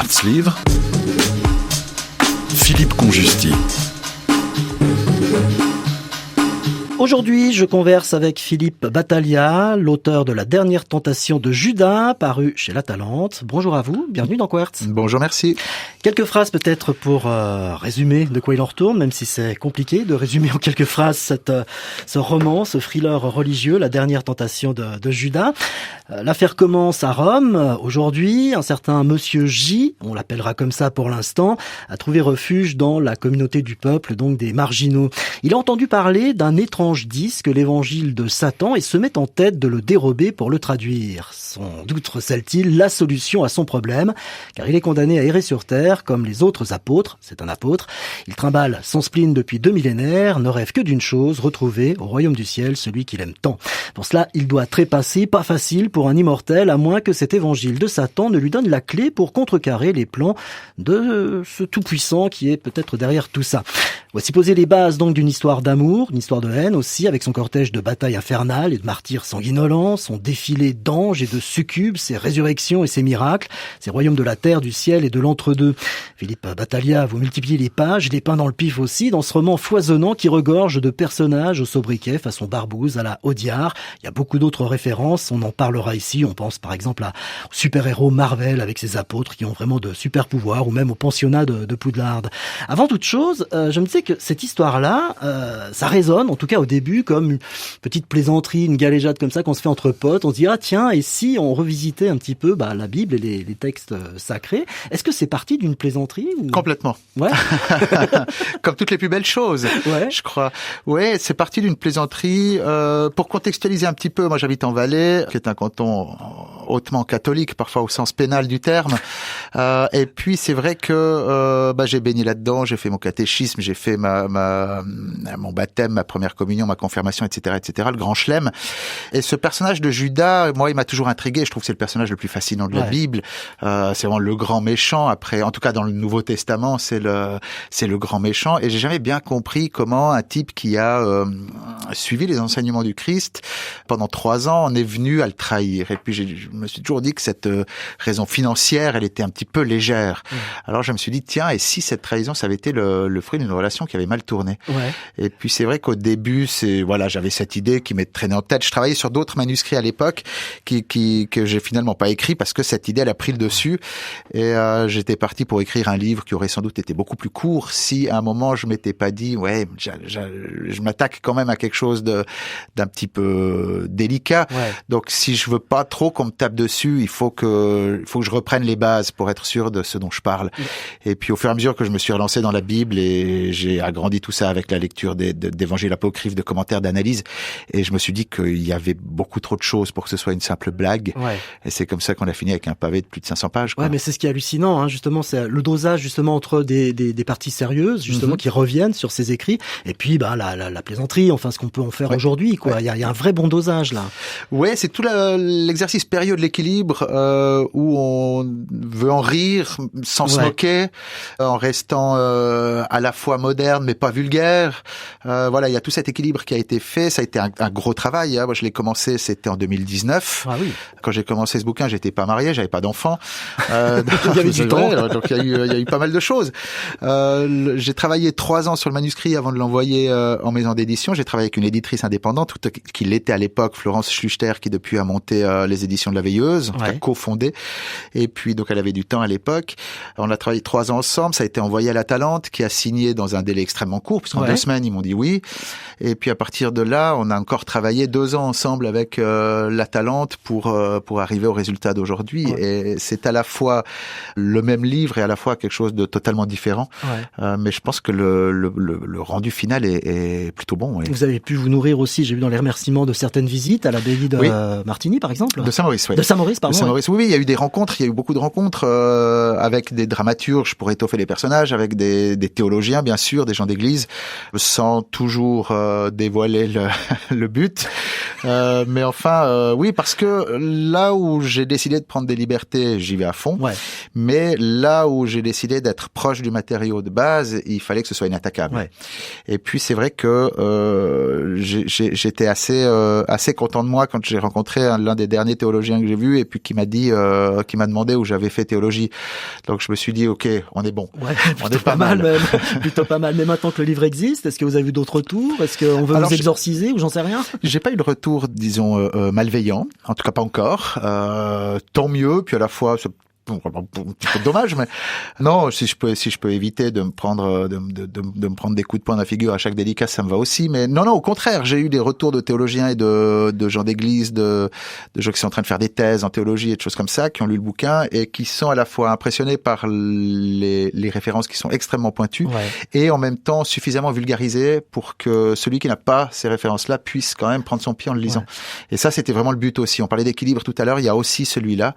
Quartz Livre, Philippe Conjusti. Aujourd'hui, je converse avec Philippe Battaglia, l'auteur de La dernière tentation de Judas, paru chez La Talente. Bonjour à vous, bienvenue dans Quartz. Bonjour, merci. Quelques phrases peut-être pour résumer de quoi il en retourne, même si c'est compliqué de résumer en quelques phrases ce roman, ce thriller religieux, La dernière tentation de Judas. L'affaire commence à Rome. Aujourd'hui, un certain Monsieur J, on l'appellera comme ça pour l'instant, a trouvé refuge dans la communauté du peuple, donc des marginaux. Il a entendu parler d'un étrange disque, l'évangile de Satan, et se met en tête de le dérober pour le traduire. Sans doute recèle-t-il la solution à son problème, car il est condamné à errer sur terre comme les autres apôtres. C'est un apôtre. Il trimballe son spleen depuis 2 millénaires, ne rêve que d'une chose, retrouver au royaume du ciel celui qu'il aime tant. Pour cela, il doit trépasser, pas facile pour un immortel, à moins que cet évangile de Satan ne lui donne la clé pour contrecarrer les plans de ce tout-puissant qui est peut-être derrière tout ça. Voici poser les bases donc d'une histoire d'amour, d'une histoire de haine aussi, avec son cortège de batailles infernales et de martyrs sanguinolents, son défilé d'anges et de succubes, ses résurrections et ses miracles, ses royaumes de la terre, du ciel et de l'entre-deux. Philippe Battaglia, vous multipliez les pages, les peint dans le pif aussi, dans ce roman foisonnant qui regorge de personnages au sobriquet façon Barbouze à la Audiard. Il y a beaucoup d'autres références, on en parlera ici, on pense par exemple aux super-héros Marvel avec ses apôtres qui ont vraiment de super pouvoirs, ou même au pensionnat de Poudlard. Avant toute chose, je me disais que cette histoire-là, ça résonne, en tout cas au début, comme une petite plaisanterie, une galéjade comme ça qu'on se fait entre potes. On se dit, ah tiens, et si on revisitait un petit peu la Bible et les textes sacrés. Est-ce que c'est parti d'une plaisanterie ou... Complètement. Ouais. Comme toutes les plus belles choses, ouais. Je crois. Ouais, c'est parti d'une plaisanterie. Pour contextualiser un petit peu, moi j'habite en Valais, qui est un canton hautement catholique, parfois au sens pénal du terme. Et puis c'est vrai que j'ai baigné là-dedans, j'ai fait mon catéchisme, j'ai fait mon baptême, ma première communion, ma confirmation, etc., le grand chelem. Et ce personnage de Judas, moi, il m'a toujours intrigué. Je trouve que c'est le personnage le plus fascinant de la Bible. C'est vraiment le grand méchant. Après, en tout cas, dans le Nouveau Testament, c'est le grand méchant. Et j'ai jamais bien compris comment un type qui a suivi les enseignements du Christ pendant 3 ans en est venu à le trahir. Et puis, je me suis toujours dit que cette raison financière, elle était un petit peu légère. Alors, je me suis dit, tiens, et si cette trahison, ça avait été le fruit d'une relation qui avait mal tourné. Et puis c'est vrai qu'au début, j'avais cette idée qui m'est traînée en tête. Je travaillais sur d'autres manuscrits à l'époque que j'ai finalement pas écrit parce que cette idée elle a pris le dessus. Et j'étais parti pour écrire un livre qui aurait sans doute été beaucoup plus court si à un moment je m'étais pas dit je m'attaque quand même à quelque chose d'un petit peu délicat. Donc si je veux pas trop qu'on me tape dessus, il faut que je reprenne les bases pour être sûr de ce dont je parle. Et puis au fur et à mesure que je me suis relancé dans la Bible et j'ai agrandi tout ça avec la lecture d'évangiles apocryphes, de commentaires, d'analyses, et je me suis dit qu'il y avait beaucoup trop de choses pour que ce soit une simple blague. Et c'est comme ça qu'on a fini avec un pavé de plus de 500 pages. Ouais, mais c'est ce qui est hallucinant, justement, c'est le dosage justement entre des parties sérieuses, justement, qui reviennent sur ces écrits, et puis la plaisanterie, enfin ce qu'on peut en faire aujourd'hui, quoi. Il y a un vrai bon dosage là. Ouais, c'est tout l'exercice périlleux de l'équilibre où on veut en rire sans se moquer, en restant à la fois moderne mais pas vulgaire. Il y a tout cet équilibre qui a été fait. Ça a été un gros travail. Moi, je l'ai commencé, c'était en 2019. Ah oui. Quand j'ai commencé ce bouquin, j'étais pas marié, j'avais pas d'enfant. Il y avait du temps. Donc il y a eu pas mal de choses. J'ai travaillé 3 ans sur le manuscrit avant de l'envoyer en maison d'édition. J'ai travaillé avec une éditrice indépendante qui l'était à l'époque, Florence Schluchter, qui depuis a monté les éditions de la Veilleuse, en tout cas cofondé. Et puis donc elle avait du temps à l'époque. On a travaillé 3 ans ensemble. Ça a été envoyé à La Talente, qui a signé dans un délai extrêmement court, puisqu'en 2 semaines ils m'ont dit oui. Et puis à partir de là, on a encore travaillé 2 ans ensemble avec La Talente pour arriver au résultat d'aujourd'hui. Et c'est à la fois le même livre et à la fois quelque chose de totalement différent. Mais je pense que le rendu final est plutôt bon. Vous avez pu vous nourrir aussi, j'ai vu dans les remerciements, de certaines visites à l'abbaye de Martigny, par exemple. De Saint-Maurice, oui. De Saint-Maurice, pardon. De Saint-Maurice, oui, il y a eu des rencontres, il y a eu beaucoup de rencontres avec des dramaturges pour étoffer les personnages, avec des théologiens, bien sûr, des gens d'église, sans toujours dévoiler le but. Mais enfin, oui, parce que là où j'ai décidé de prendre des libertés, j'y vais à fond. Mais là où j'ai décidé d'être proche du matériau de base, il fallait que ce soit inattaquable. Et puis c'est vrai que j'étais assez content de moi quand j'ai rencontré l'un des derniers théologiens que j'ai vu et puis qui m'a demandé où j'avais fait théologie théologie. Donc je me suis dit, ok, on est bon. Ouais, on est pas mal. Même. Plutôt pas mal. Mais maintenant que le livre existe, est-ce que vous avez eu d'autres retours? Est-ce qu'on veut vous exorciser ou j'en sais rien? J'ai pas eu de retour, disons, malveillant. En tout cas, pas encore. Tant mieux. Puis à la fois, c'est un petit peu dommage, mais non, si je peux éviter de me prendre de me prendre des coups de poing dans la figure à chaque dédicace, ça me va aussi. Mais non, au contraire, j'ai eu des retours de théologiens et de gens d'église, de gens qui sont en train de faire des thèses en théologie et de choses comme ça, qui ont lu le bouquin et qui sont à la fois impressionnés par les références qui sont extrêmement pointues et en même temps suffisamment vulgarisées pour que celui qui n'a pas ces références-là puisse quand même prendre son pied en le lisant. Et ça, c'était vraiment le but aussi. On parlait d'équilibre tout à l'heure, il y a aussi celui-là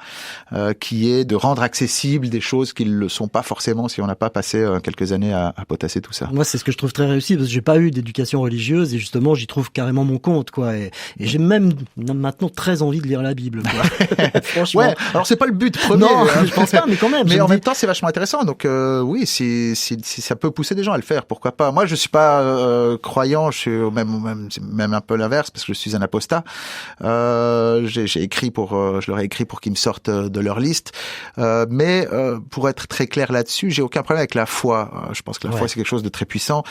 qui est de rendre accessibles des choses qui ne le sont pas forcément si on n'a pas passé quelques années à potasser tout ça. Moi, c'est ce que je trouve très réussi parce que j'ai pas eu d'éducation religieuse et justement, j'y trouve carrément mon compte, quoi. Et j'ai même maintenant très envie de lire la Bible, quoi. Franchement. Ouais. Alors c'est pas le but premier. Non, je pense pas, mais quand même. Mais en même temps, c'est vachement intéressant. Donc oui, si ça peut pousser des gens à le faire, pourquoi pas. Moi, je suis pas croyant. Je suis même un peu l'inverse parce que je suis un apostat. J'ai écrit je leur ai écrit pour qu'ils me sortent de leur liste. Mais pour être très clair là-dessus, j'ai aucun problème avec la foi. Je pense que la foi, c'est quelque chose de très puissant,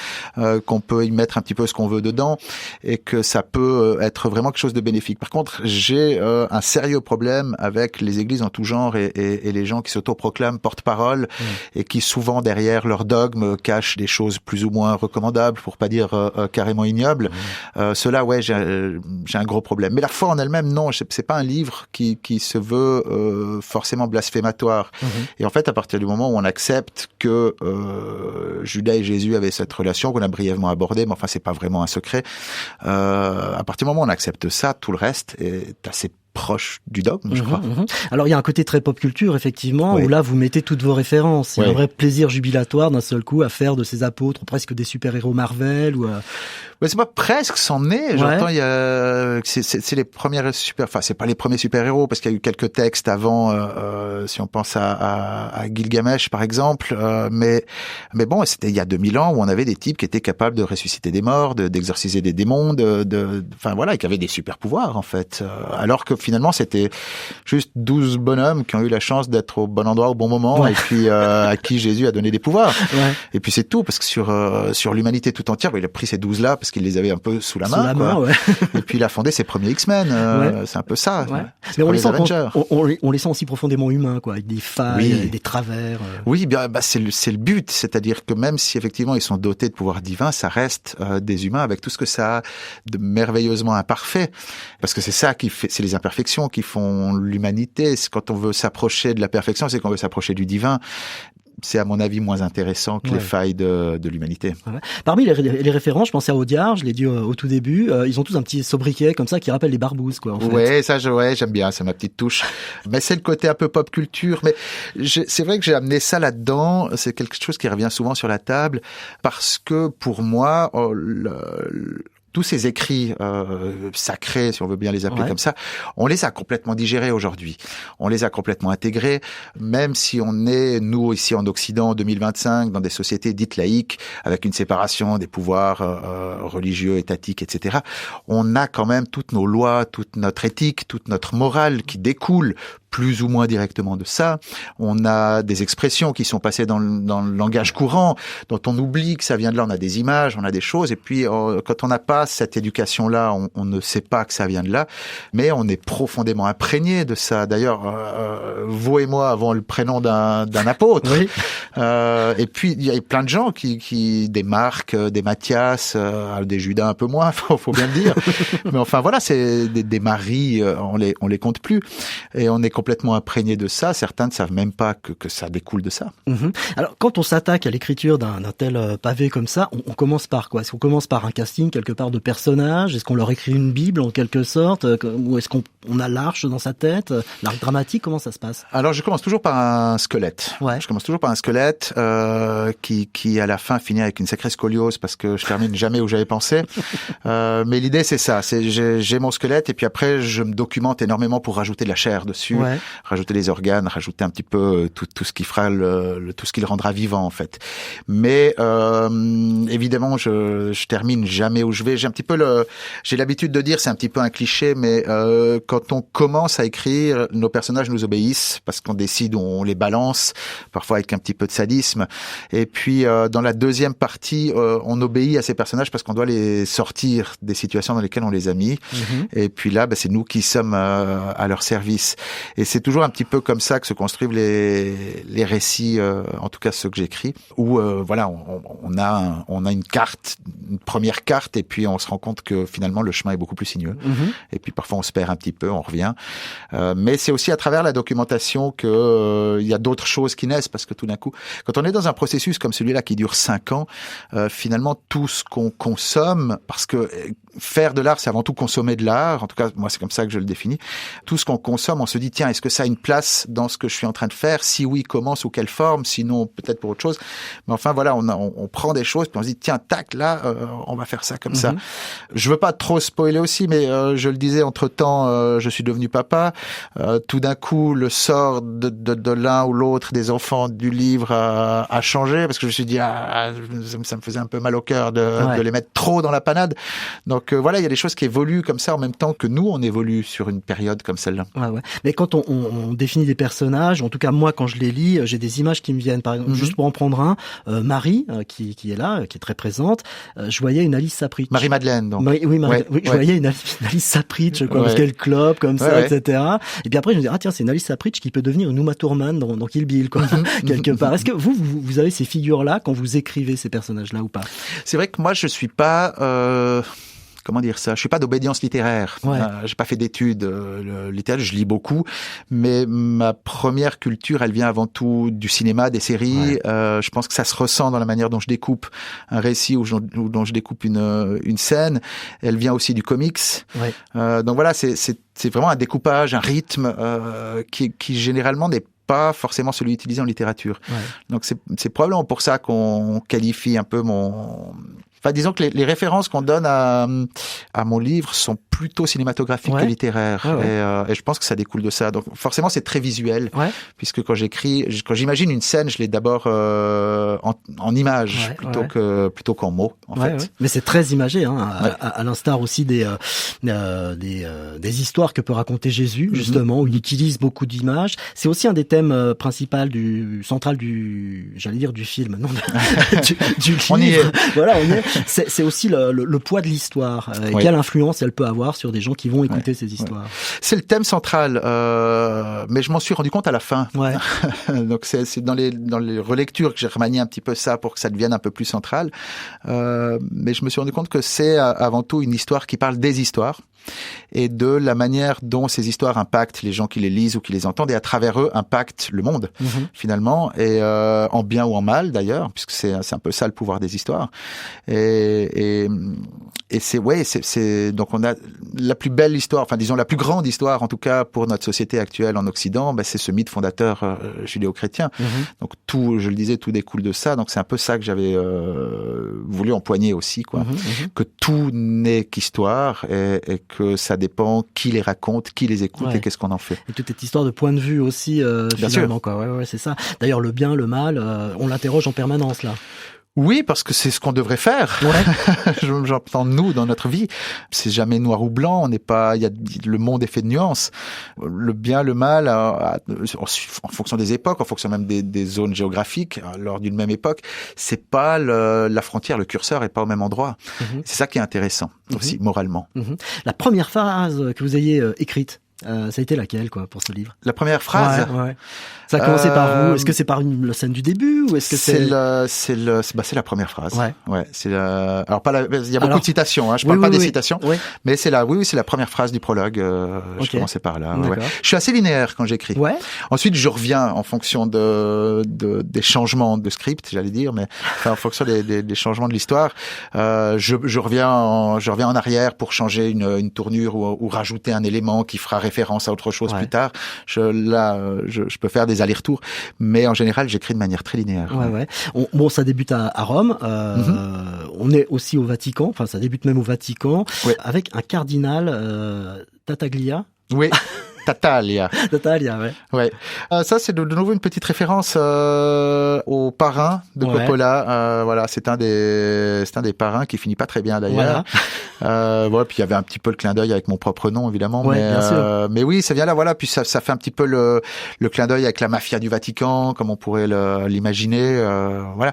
qu'on peut y mettre un petit peu ce qu'on veut dedans et que ça peut être vraiment quelque chose de bénéfique. Par contre, j'ai un sérieux problème avec les églises en tout genre et les gens qui s'autoproclament porte-parole et qui souvent derrière leur dogme cachent des choses plus ou moins recommandables, pour pas dire carrément ignobles. Cela, j'ai un gros problème. Mais la foi en elle-même, non, c'est pas un livre qui se veut forcément blasphématoire. Et en fait, à partir du moment où on accepte que Judas et Jésus avaient cette relation qu'on a brièvement abordée, mais enfin, c'est pas vraiment un secret. À partir du moment où on accepte ça, tout le reste est assez proche du dogme, je crois. Alors, il y a un côté très pop culture, effectivement, où là, vous mettez toutes vos références. Il y a un vrai plaisir jubilatoire d'un seul coup à faire de ces apôtres presque des super-héros Marvel ou Mais c'est pas presque, c'en est. J'entends, il y a, c'est les premières c'est pas les premiers super-héros parce qu'il y a eu quelques textes avant, si on pense à Gilgamesh, par exemple. Mais bon, c'était il y a 2000 ans où on avait des types qui étaient capables de ressusciter des morts, d'exorciser des démons, enfin voilà, et qui avaient des super-pouvoirs, en fait. Alors que finalement, c'était juste 12 bonhommes qui ont eu la chance d'être au bon endroit au bon moment et puis à qui Jésus a donné des pouvoirs. Et puis c'est tout, parce que sur l'humanité tout entière, il a pris ces 12-là parce qu'il les avait un peu sous la main. Et puis il a fondé ses premiers X-Men. C'est un peu ça. Mais on les sent aussi profondément humains, quoi, avec des failles, des travers. Oui, c'est le but. C'est-à-dire que même si effectivement ils sont dotés de pouvoirs divins, ça reste des humains avec tout ce que ça a de merveilleusement imparfait. Parce que c'est ça qui fait, c'est les imperfections qui font l'humanité. Quand on veut s'approcher de la perfection, c'est qu'on veut s'approcher du divin. C'est à mon avis moins intéressant que les failles de l'humanité. Parmi les références, je pensais à Audiard, je l'ai dit au tout début, ils ont tous un petit sobriquet comme ça qui rappelle les barbouzes, quoi. En fait. Ouais, ça, j'aime bien, c'est ma petite touche. Mais c'est le côté un peu pop culture. Mais c'est vrai que j'ai amené ça là-dedans. C'est quelque chose qui revient souvent sur la table parce que pour moi, tous ces écrits sacrés, si on veut bien les appeler comme ça, on les a complètement digérés aujourd'hui. On les a complètement intégrés, même si on est, nous, ici en Occident, en 2025, dans des sociétés dites laïques, avec une séparation des pouvoirs religieux, étatiques, etc. On a quand même toutes nos lois, toute notre éthique, toute notre morale qui découle plus ou moins directement de ça. On a des expressions qui sont passées dans le langage courant, dont on oublie que ça vient de là. On a des images, on a des choses, et puis quand on n'a pas cette éducation-là, on ne sait pas que ça vient de là, mais on est profondément imprégné de ça. D'ailleurs, vous et moi avons le prénom d'un apôtre. Et puis il y a plein de gens qui des Marc, des Matthias, des Judas un peu moins, faut bien le dire. Mais enfin voilà, c'est des Marie, on les compte plus, et on est complètement imprégné de ça. Certains ne savent même pas que ça découle de ça. Alors, quand on s'attaque à l'écriture d'un tel pavé comme ça, on commence par quoi? Est-ce qu'on commence par un casting quelque part de personnages? Est-ce qu'on leur écrit une Bible en quelque sorte? Ou est-ce qu'on a l'arche dans sa tête? L'arc dramatique, comment ça se passe? Alors, je commence toujours par un squelette. Je commence toujours par un squelette qui à la fin finit avec une sacrée scoliose parce que je termine jamais où j'avais pensé. Mais l'idée, c'est ça. J'ai mon squelette et puis après, je me documente énormément pour rajouter de la chair dessus. rajouter les organes, rajouter un petit peu tout ce qui fera tout ce qui le rendra vivant en fait. Mais évidemment, je termine jamais où je vais. J'ai l'habitude de dire, c'est un petit peu un cliché, mais quand on commence à écrire, nos personnages nous obéissent parce qu'on décide où on les balance, parfois avec un petit peu de sadisme. Et puis dans la deuxième partie, on obéit à ces personnages parce qu'on doit les sortir des situations dans lesquelles on les a mis. Et puis là, c'est nous qui sommes à leur service. Et c'est toujours un petit peu comme ça que se construisent les récits, en tout cas ceux que j'écris, où voilà, on a une carte, une première carte, et puis on se rend compte que finalement le chemin est beaucoup plus sinueux. Et puis parfois on se perd un petit peu, on revient. Mais c'est aussi à travers la documentation que il y a d'autres choses qui naissent, parce que tout d'un coup, quand on est dans un processus comme celui-là qui dure 5 ans, finalement tout ce qu'on consomme, parce que faire de l'art, c'est avant tout consommer de l'art. En tout cas, moi, c'est comme ça que je le définis. Tout ce qu'on consomme, on se dit, tiens, est-ce que ça a une place dans ce que je suis en train de faire? Si oui, comment, sous quelle forme? Sinon, peut-être pour autre chose. Mais enfin, voilà, on prend des choses, puis on se dit, tiens, tac, là, on va faire ça comme ça. Je veux pas trop spoiler aussi, mais je le disais, entre-temps, je suis devenu papa. Tout d'un coup, le sort de l'un ou l'autre des enfants du livre a changé, parce que je me suis dit, ça me faisait un peu mal au cœur de les mettre trop dans la panade. Donc voilà, il y a des choses qui évoluent comme ça en même temps que nous, on évolue sur une période comme celle-là. Ouais. Mais quand on définit des personnages, en tout cas moi quand je les lis, j'ai des images qui me viennent. Par exemple, juste pour en prendre un, Marie, qui est là, qui est très présente, je voyais une Alice Sapritch. Marie-Madeleine, donc. Je voyais une Alice Sapritch, parce qu'elle clope comme ça, etc. Et puis après je me dis, tiens, c'est une Alice Sapritch qui peut devenir une Uma Thurman dans Kill Bill, quoi, quelque part. Est-ce que vous avez ces figures-là quand vous écrivez ces personnages-là ou pas? C'est vrai que moi je suis pas... Comment dire ça? Je suis pas d'obédience littéraire. J'ai pas fait d'études littéraires. Je lis beaucoup, mais ma première culture, elle vient avant tout du cinéma, des séries. Je pense que ça se ressent dans la manière dont je découpe un récit ou dont je découpe une scène. Elle vient aussi du comics. Donc voilà, c'est vraiment un découpage, un rythme qui généralement n'est pas forcément celui utilisé en littérature. Donc c'est probablement pour ça qu'on qualifie un peu Enfin, disons que les références qu'on donne à mon livre sont plutôt cinématographiques que littéraires. Et je pense que ça découle de ça. Donc, forcément, c'est très visuel. Puisque quand j'imagine une scène, je l'ai d'abord en images plutôt qu'en mots, en fait. Mais c'est très imagé, à l'instar aussi des histoires que peut raconter Jésus, justement, où il utilise beaucoup d'images. C'est aussi un des thèmes principaux central du film, non, du livre. On y est. Voilà, on y est. C'est aussi le poids de l'histoire. Quelle influence elle peut avoir sur des gens qui vont écouter ces histoires. C'est le thème central, mais je m'en suis rendu compte à la fin. Donc c'est dans les relectures que j'ai remanié un petit peu ça pour que ça devienne un peu plus central. Mais je me suis rendu compte que c'est avant tout une histoire qui parle des histoires et de la manière dont ces histoires impactent les gens qui les lisent ou qui les entendent, et à travers eux impactent le monde finalement, et en bien ou en mal d'ailleurs, puisque c'est un peu ça le pouvoir des histoires. Et c'est donc on a la plus belle histoire, enfin disons la plus grande histoire en tout cas pour notre société actuelle en Occident, c'est ce mythe fondateur judéo-chrétien. Donc tout, je le disais, tout découle de ça. Donc c'est un peu ça que j'avais voulu empoigner aussi, quoi. Que tout n'est qu'histoire, et que ça dépend qui les raconte, qui les écoute et qu'est-ce qu'on en fait. Et toute cette histoire de point de vue aussi, finalement, quoi. C'est ça. D'ailleurs, le bien, le mal, on l'interroge en permanence là. Oui, parce que c'est ce qu'on devrait faire. J'entends nous dans notre vie. C'est jamais noir ou blanc. On n'est pas. Le monde est fait de nuances. Le bien, le mal, en fonction des époques, en fonction même des zones géographiques, lors d'une même époque, c'est pas la frontière, le curseur est pas au même endroit. C'est ça qui est intéressant aussi moralement. La première phrase que vous ayez écrite, ça a été laquelle, quoi, pour ce livre? La première phrase. Ça a commencé par où? Est-ce que c'est par la scène du début, ou est-ce que c'est c'est la première phrase. Alors il y a beaucoup de citations, je parle pas des citations, mais c'est la première phrase du prologue. Je commençais par là. Je suis assez linéaire quand j'écris. Ensuite, je reviens en fonction des changements de script, j'allais dire, mais en fonction des changements de l'histoire. Je reviens en arrière pour changer une tournure ou rajouter un élément qui fera référence à autre chose plus tard. Je peux faire des allers-retours, mais en général, j'écris de manière très linéaire. Ça débute à Rome. On est aussi au Vatican. Enfin, ça débute même au Vatican avec un cardinal, Tattaglia. Oui. Tattaglia. Tattaglia, ouais. Ouais. Ça, c'est de nouveau une petite référence au parrain de Coppola. Voilà, c'est un des parrains qui finit pas très bien d'ailleurs. Voilà. Puis il y avait un petit peu le clin d'œil avec mon propre nom, évidemment. Mais oui, ça vient là, voilà. Puis ça fait un petit peu le clin d'œil avec la mafia du Vatican, comme on pourrait l'imaginer. Voilà.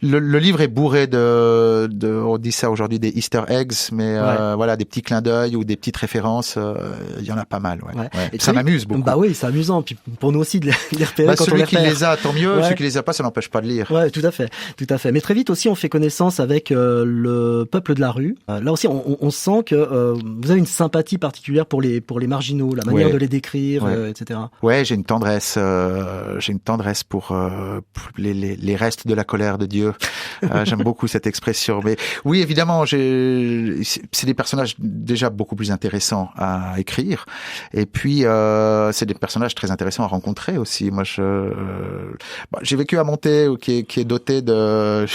Le livre est bourré on dit ça aujourd'hui, des Easter eggs, mais voilà, des petits clins d'œil ou des petites références. Il y en a pas mal. Et ça m'amuse beaucoup. Bah oui, c'est amusant. Puis pour nous aussi de les repérer quand on les repère. Celui qui les a, tant mieux. Celui qui les a pas, ça n'empêche pas de lire. Ouais, tout à fait. Mais très vite aussi, on fait connaissance avec le peuple de la rue. Là aussi, on sent que vous avez une sympathie particulière pour les marginaux, la manière de les décrire, etc. Ouais, j'ai une tendresse pour les restes de la colère de Dieu. J'aime beaucoup cette expression. Mais oui, évidemment, c'est des personnages déjà beaucoup plus intéressants à écrire. Et puis, c'est des personnages très intéressants à rencontrer aussi. Moi, j'ai vécu à Monté, qui est doté de...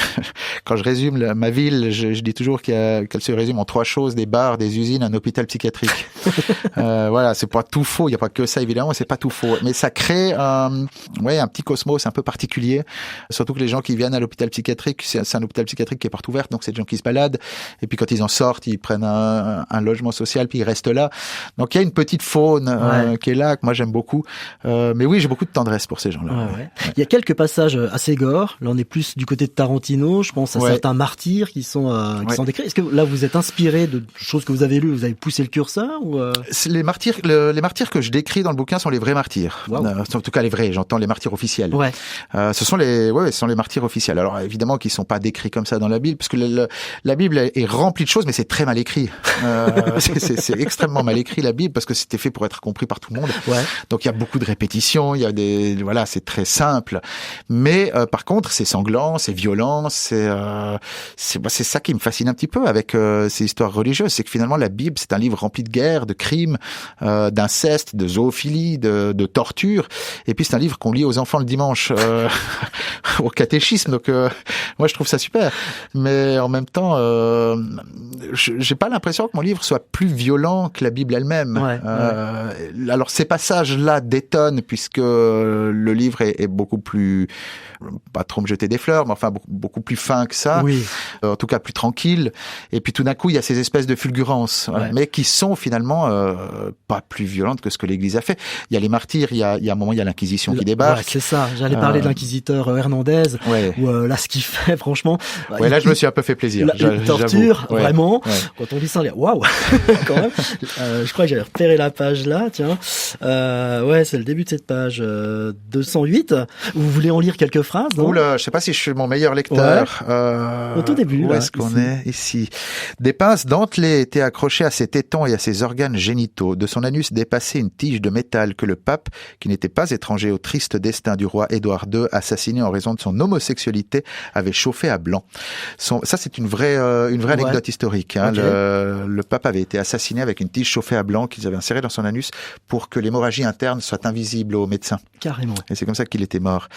Quand je résume ma ville, je dis toujours qu'elle se résume en 3 choses: des bars, des usines, un hôpital psychiatrique. Voilà, c'est pas tout faux. Il n'y a pas que ça, évidemment, c'est pas tout faux. Mais ça crée un petit cosmos un peu particulier. Surtout que les gens qui viennent à l'hôpital psychiatrique, c'est un hôpital psychiatrique qui est porte ouverte, donc c'est des gens qui se baladent. Et puis quand ils en sortent, ils prennent un logement social, puis ils restent là. Donc il y a une petite faune qui est là, que moi j'aime beaucoup. Mais oui, j'ai beaucoup de tendresse pour ces gens-là. Il y a quelques passages assez gore. Là, on est plus du côté de Tarantino. Je pense à certains martyrs qui sont décrits. Est-ce que là, vous êtes inspiré de choses que vous avez lues? Vous avez poussé le curseur ou Les martyrs que je décris dans le bouquin sont les vrais martyrs. En tout cas, les vrais. J'entends les martyrs officiels. Ce sont les martyrs officiels. Alors évidemment, qu'ils sont pas décrits comme ça dans la Bible, parce que la Bible est remplie de choses, mais c'est très mal écrit. C'est extrêmement mal écrit, la Bible, parce que c'était fait pour être compris par tout le monde. Donc il y a beaucoup de répétitions, il y a c'est très simple. Mais par contre, c'est sanglant, c'est violent, c'est ça qui me fascine un petit peu avec ces histoires religieuses, c'est que finalement la Bible, c'est un livre rempli de guerre, de crimes, d'inceste, de zoophilie, de torture. Et puis c'est un livre qu'on lit aux enfants le dimanche au catéchisme. Donc moi je trouve ça super. Mais en même temps, j'ai pas l'impression que mon livre soit plus violent que la Bible elle-même. Alors ces passages-là détonnent, puisque le livre est beaucoup plus, pas trop me jeter des fleurs, mais enfin beaucoup plus fin que ça. En tout cas plus tranquille. Et puis tout d'un coup, il y a ces espèces de fulgurances, mais qui sont finalement pas plus violentes que ce que l'Église a fait. Il y a les martyrs, il y a un moment, il y a l'Inquisition qui débarque. C'est ça. J'allais parler de l'inquisiteur Hernandez. Là, ce qu'il fait, franchement. Là, je me suis un peu fait plaisir. La torture, vraiment. Quand on lit ça, on dit waouh, quand même. Je crois que j'avais repéré la page là, tiens. C'est le début de cette page 208. Vous voulez en lire quelques phrases, non? Oula, je sais pas si je suis mon meilleur lecteur. Au tout début. Où est-ce qu'on est ici? Des pinces dentelées étaient accrochées à ses tétons et à ses organes génitaux. De son anus dépassait une tige de métal que le pape, qui n'était pas étranger au triste destin du roi Édouard II, assassiné en raison de son homosexualité, avait chauffé à blanc. Ça, c'est une vraie anecdote historique. Le pape avait été assassiné avec une tige chauffée à blanc qu'ils avaient insérée dans son anus pour que l'hémorragie interne soit invisible aux médecins. Carrément. Et c'est comme ça qu'il était mort.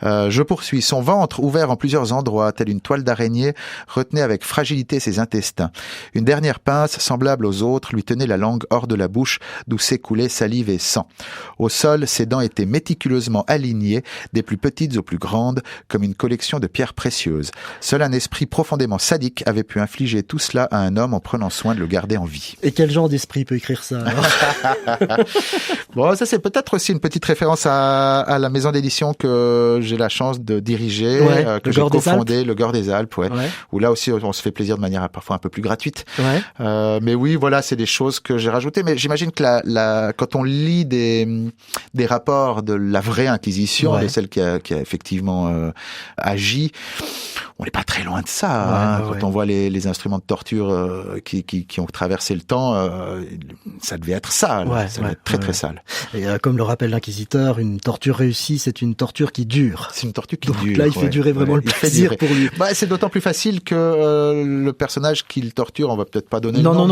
Je poursuis. Son ventre, ouvert en plusieurs endroits, tel une toile d'araignée, retenait avec fragilité ses intestins. Une dernière pince, semblable aux autres, lui tenait la langue hors de la bouche, d'où s'écoulait salive et sang. Au sol, ses dents étaient méticuleusement alignées, des plus petites aux plus grandes, comme une collection de pierres précieuses. Seul un esprit profondément sadique avait pu infliger tout cela à un homme en prenant soin de le garder en vie. Et quel genre d'esprit peut écrire ça, alors? Bon, ça c'est peut-être aussi une petite référence à la maison d'édition que j'ai la chance de diriger, que j'ai cofondé, Le Gore des Alpes, où là aussi on se fait plaisir de manière parfois un peu plus gratuite. Mais oui, voilà, c'est des choses que j'ai rajoutées. Mais j'imagine que quand on lit des rapports de la vraie Inquisition, de celle qui a effectivement agi, on n'est pas très loin de ça. Quand on voit les instruments de torture qui ont traversé le temps, ça devait être sale. Ça devait être très très sale. Et comme le rappelle l'inquisiteur, une torture réussie, c'est une torture qui dure. C'est une torture qui Donc dure. Là, il fait durer vraiment le plaisir pour lui. C'est d'autant plus facile que le personnage qu'il torture, on va peut-être pas donner le nom,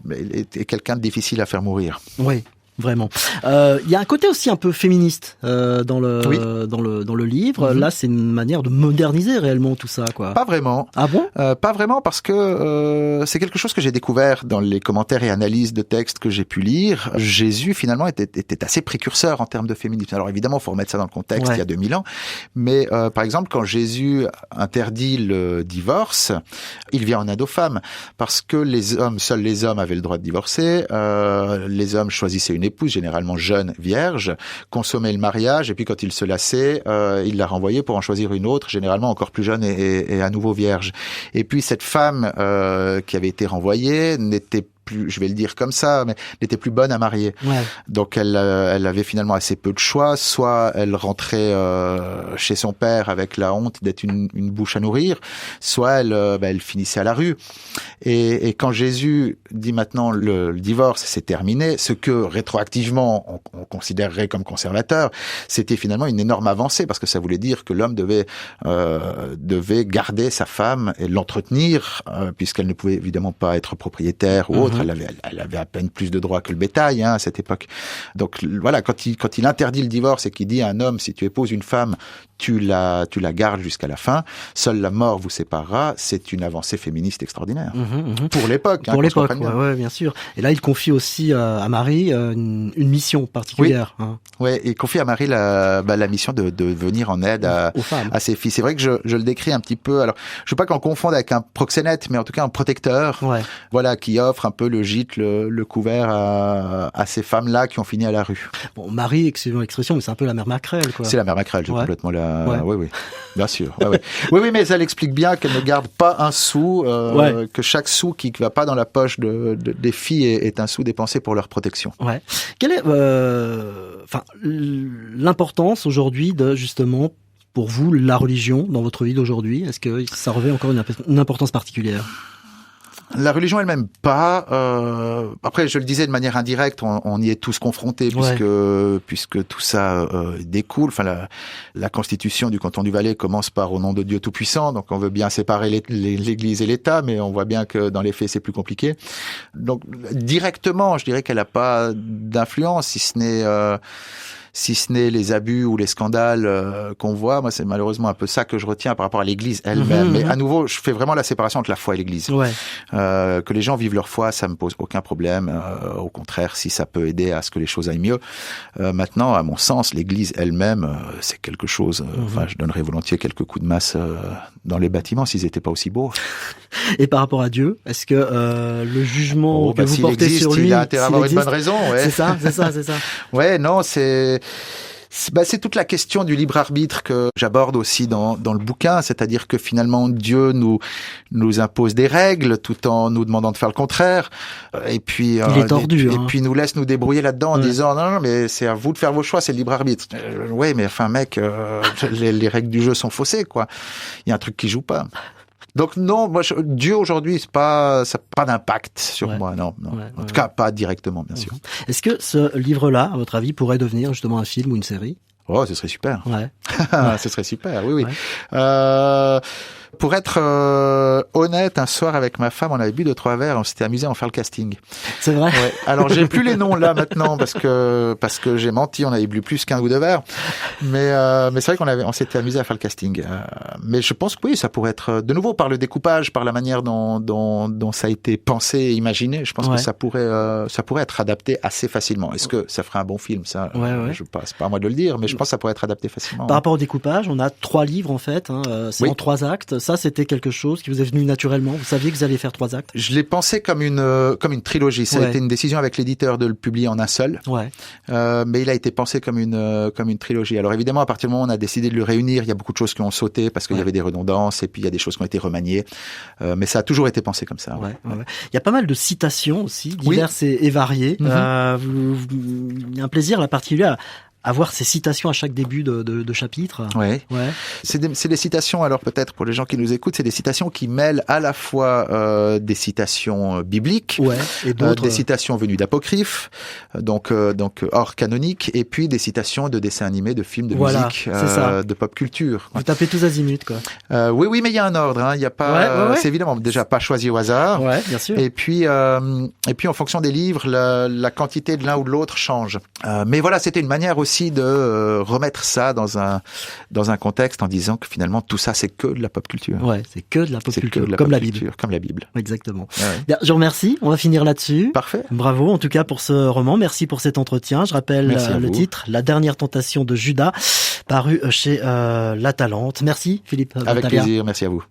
mais est quelqu'un de difficile à faire mourir. Oui. Vraiment. Il y a un côté aussi un peu féministe dans le livre. Là, c'est une manière de moderniser réellement tout ça, quoi. Pas vraiment. Ah bon? Pas vraiment, parce que c'est quelque chose que j'ai découvert dans les commentaires et analyses de textes que j'ai pu lire. Jésus, finalement, était assez précurseur en termes de féminisme. Alors évidemment, il faut remettre ça dans le contexte, il y a 2000 ans. Mais par exemple, quand Jésus interdit le divorce, il vient en aide aux femmes, parce que seuls les hommes avaient le droit de divorcer. Les hommes choisissaient une épouse, généralement jeune, vierge, consommaient le mariage, et puis quand ils se lassaient, ils la renvoyaient pour en choisir une autre, généralement encore plus jeune et à nouveau vierge. Et puis cette femme qui avait été renvoyée n'était plus, je vais le dire comme ça, mais n'était plus bonne à marier. Ouais. Donc elle avait finalement assez peu de choix. Soit elle rentrait chez son père avec la honte d'être une bouche à nourrir, soit elle finissait à la rue. Et quand Jésus dit maintenant le divorce c'est terminé, ce que rétroactivement on considérerait comme conservateur, c'était finalement une énorme avancée, parce que ça voulait dire que l'homme devait garder sa femme et l'entretenir, puisqu'elle ne pouvait évidemment pas être propriétaire ou autre. Elle avait à peine plus de droits que le bétail à cette époque. Donc voilà, quand il interdit le divorce et qu'il dit à un homme, si tu épouses une femme, tu la gardes jusqu'à la fin, seule la mort vous séparera, c'est une avancée féministe extraordinaire. Pour l'époque. Pour l'époque, ouais, bien sûr. Et là, il confie aussi à Marie une mission particulière. Oui, ouais, il confie à Marie la mission de venir en aide à ses filles. C'est vrai que je le décris un petit peu, alors je veux pas qu'on confonde avec un proxénète, mais en tout cas un protecteur, voilà, qui offre un peu le gîte, le couvert à ces femmes-là qui ont fini à la rue. Bon, Marie, excusez-moi l'expression, mais c'est un peu la mère Macrel, quoi. C'est la mère Macrel, j'ai complètement oui, bien sûr. Oui, mais elle explique bien qu'elle ne garde pas un sou, que chaque sou qui va pas dans la poche des filles est un sou dépensé pour leur protection. Ouais. Quelle est, l'importance aujourd'hui de, justement, pour vous, la religion dans votre vie d'aujourd'hui? Est-ce que ça revêt encore une importance particulière? La religion elle-même pas. Après, je le disais de manière indirecte, on y est tous confrontés, puisque tout ça découle. Enfin, la constitution du canton du Valais commence par au nom de Dieu Tout-Puissant, donc on veut bien séparer l'Église et l'État, mais on voit bien que dans les faits c'est plus compliqué. Donc directement, je dirais qu'elle n'a pas d'influence, si ce n'est les abus ou les scandales qu'on voit. Moi, c'est malheureusement un peu ça que je retiens par rapport à l'Église elle-même. Mais à nouveau, je fais vraiment la séparation entre la foi et l'Église. Que les gens vivent leur foi, ça me pose aucun problème. Au contraire, si ça peut aider à ce que les choses aillent mieux. Maintenant, à mon sens, l'Église elle-même, c'est quelque chose... Enfin, je donnerais volontiers quelques coups de masse dans les bâtiments s'ils n'étaient pas aussi beaux. Et par rapport à Dieu, est-ce que le jugement que vous portez sur lui... Il a intérêt à avoir une bonne raison. Ouais. C'est ça. Ouais, non, c'est toute la question du libre arbitre que j'aborde aussi dans le bouquin, c'est-à-dire que finalement Dieu nous impose des règles tout en nous demandant de faire le contraire, et puis il est tordu, et puis nous laisse nous débrouiller là-dedans en disant non mais c'est à vous de faire vos choix, c'est le libre arbitre. Ouais, mais enfin mec, les règles du jeu sont faussées, quoi. Il y a un truc qui joue pas. Donc non, moi Dieu aujourd'hui, ça n'a pas d'impact sur moi, non. En tout cas, pas directement, bien sûr. Est-ce que ce livre-là, à votre avis, pourrait devenir justement un film ou une série? Oh, ce serait super. Ouais. Ce serait super, oui. Pour être honnête, un soir avec ma femme, on avait bu 2-3 verres, on s'était amusé à en faire le casting. C'est vrai. Ouais. Alors j'ai plus les noms là maintenant parce que j'ai menti, on avait bu plus qu'un ou 2 verres. Mais c'est vrai on s'était amusé à faire le casting. Mais je pense que oui, ça pourrait être de nouveau par le découpage, par la manière dont ça a été pensé et imaginé. Je pense que ça pourrait être adapté assez facilement. Est-ce que ça ferait un bon film? Ça, c'est pas à moi de le dire, mais je pense que ça pourrait être adapté facilement. Par rapport au découpage, on a 3 livres en fait. C'est en 3 actes. Ça, c'était quelque chose qui vous est venu naturellement. Vous saviez que vous alliez faire 3 actes? Je l'ai pensé comme une trilogie. Ça a été une décision avec l'éditeur de le publier en un seul. Mais il a été pensé comme une trilogie. Alors évidemment, à partir du moment où on a décidé de le réunir, il y a beaucoup de choses qui ont sauté parce qu'il y avait des redondances et puis il y a des choses qui ont été remaniées. Mais ça a toujours été pensé comme ça. Il y a pas mal de citations aussi, diverses et variées. Il y a un plaisir là particulier avoir ces citations à chaque début de chapitre. Ouais. Ouais. C'est des citations, alors peut-être pour les gens qui nous écoutent, c'est des citations qui mêlent à la fois des citations bibliques, et d'autres, des citations venues d'apocryphes, donc hors canonique, et puis des citations de dessins animés, de films, de musique, de pop culture. Vous tapez tous azimuts, quoi. Oui, mais il y a un ordre, hein. Il y a pas, c'est évidemment déjà pas choisi au hasard. Ouais, bien sûr. Et puis en fonction des livres, la quantité de l'un ou de l'autre change. Mais voilà, c'était une manière aussi de remettre ça dans un contexte en disant que finalement tout ça c'est que de la pop culture. Ouais, c'est que de la pop culture, comme la Bible. Comme la Bible. Exactement. Ouais. Bien, je vous remercie. On va finir là-dessus. Parfait. Bravo en tout cas pour ce roman. Merci pour cet entretien. Je rappelle le titre, La dernière tentation de Judas, paru chez La Talente. Merci Philippe. Avec plaisir. Merci à vous.